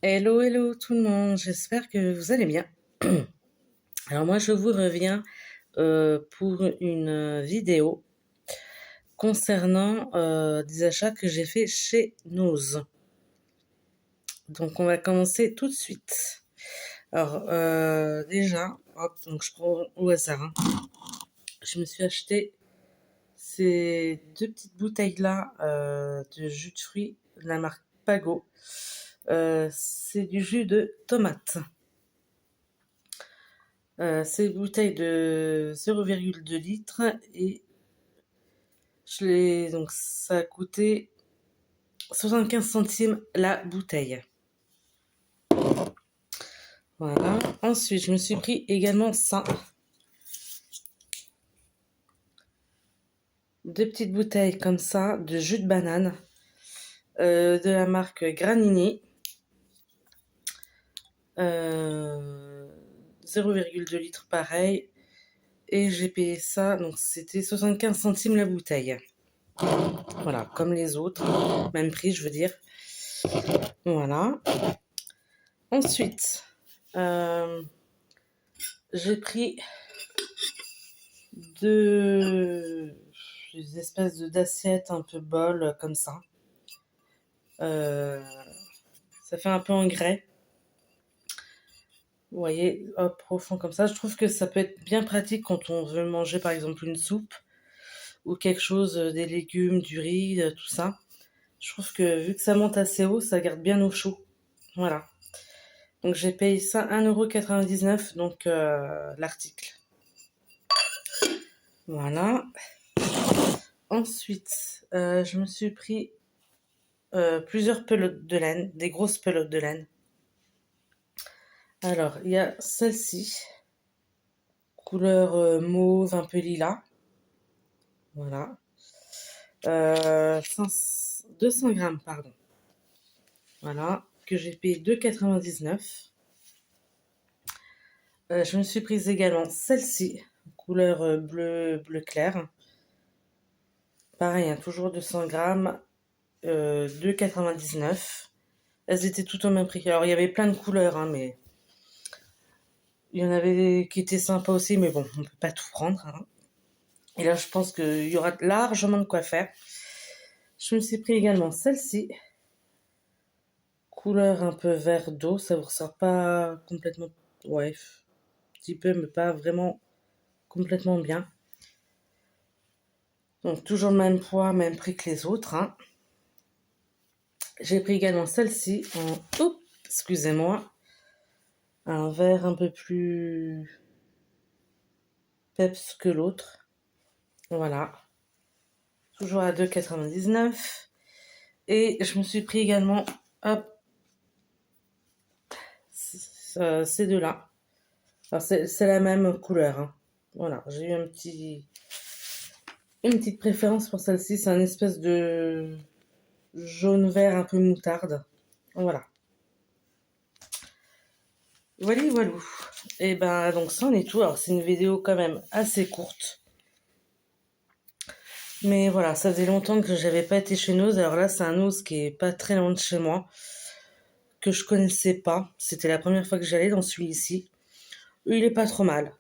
Hello, hello tout le monde, j'espère que vous allez bien. Alors moi je vous reviens pour une vidéo concernant des achats que j'ai fait chez Noz. Donc on va commencer tout de suite. Alors déjà, hop, donc je prends au hasard, hein. Je me suis acheté ces deux petites bouteilles là de jus de fruits de la marque Pago. C'est du jus de tomate. C'est une bouteille de 0,2 litres et donc ça a coûté 75 centimes la bouteille. Voilà. Ensuite, je me suis pris également ça. Deux petites bouteilles comme ça de jus de banane de la marque Granini. 0,2 litres pareil. Et j'ai payé ça, donc c'était 75 centimes la bouteille. Voilà, comme les autres. Même prix, je veux dire. Voilà. Ensuite, j'ai pris des espèces d'assiettes un peu bol comme ça. Ça fait un peu en grès. Vous voyez, hop, profond comme ça. Je trouve que ça peut être bien pratique quand on veut manger par exemple une soupe ou quelque chose, des légumes, du riz, tout ça. Je trouve que vu que ça monte assez haut, ça garde bien au chaud. Voilà. Donc j'ai payé ça 1,99 €, donc l'article. Voilà. Ensuite, je me suis pris plusieurs pelotes de laine, des grosses pelotes de laine. Alors, il y a celle-ci, couleur mauve, un peu lilas. Voilà. 200 grammes, pardon. Voilà, que j'ai payé 2,99 €. Je me suis prise également celle-ci, couleur bleu clair. Pareil, hein, toujours 200 grammes, 2,99 €. Elles étaient toutes au même prix. Alors, il y avait plein de couleurs, hein, mais il y en avait qui étaient sympas aussi, mais bon, on peut pas tout prendre, hein. Et là, je pense qu'il y aura largement de quoi faire. Je me suis pris également celle-ci, couleur un peu vert d'eau. Ça vous ressort pas complètement, ouais, un petit peu, mais pas vraiment complètement bien. Donc, toujours le même poids, même prix que les autres, hein. J'ai pris également celle-ci en, oups, excusez-moi, un vert un peu plus peps que l'autre. Voilà. Toujours à 2,99 €. Et je me suis pris également, hop, ces deux-là. Alors c'est la même couleur, hein. Voilà, j'ai eu une petite préférence pour celle-ci. C'est un espèce de jaune-vert un peu moutarde. Voilà. Voilà, voilà. Et ben donc ça en est tout. Alors c'est une vidéo quand même assez courte. Mais voilà, ça faisait longtemps que j'avais pas été chez Noz. Alors là, c'est un Noz qui est pas très loin de chez moi, que je connaissais pas. C'était la première fois que j'allais dans celui-ci. Il est pas trop mal.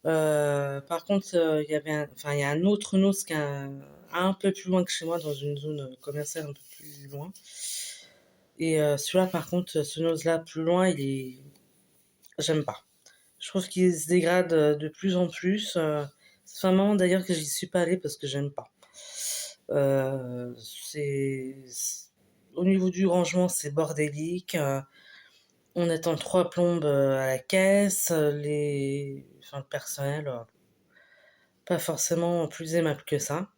Par contre, il y a un autre Noz qui est un peu plus loin que chez moi, dans une zone commerciale un peu plus loin. Et celui-là, par contre, ce Noz-là, plus loin, j'aime pas. Je trouve qu'il se dégrade de plus en plus. C'est un moment d'ailleurs que j'y suis pas allée parce que j'aime pas. Euh, c'est... Au niveau du rangement, c'est bordélique. On attend 3 plombes à la caisse. Le personnel, pas forcément plus aimable que ça.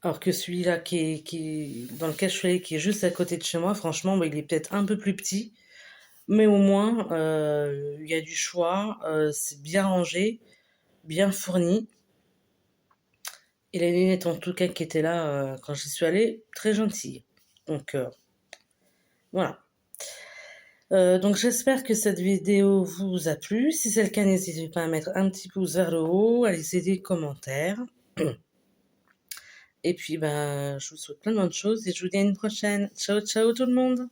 Alors que celui-là dans lequel je suis allée, qui est juste à côté de chez moi, franchement, il est peut-être un peu plus petit, mais au moins, il y a du choix, c'est bien rangé, bien fourni. Et les lunettes, en tout cas, qui étaient là quand j'y suis allée, très gentilles. Donc, voilà. Donc j'espère que cette vidéo vous a plu. Si c'est le cas, n'hésitez pas à mettre un petit pouce vers le haut, à laisser des commentaires. Et puis, ben, je vous souhaite plein de bonnes choses et je vous dis à une prochaine. Ciao, ciao tout le monde!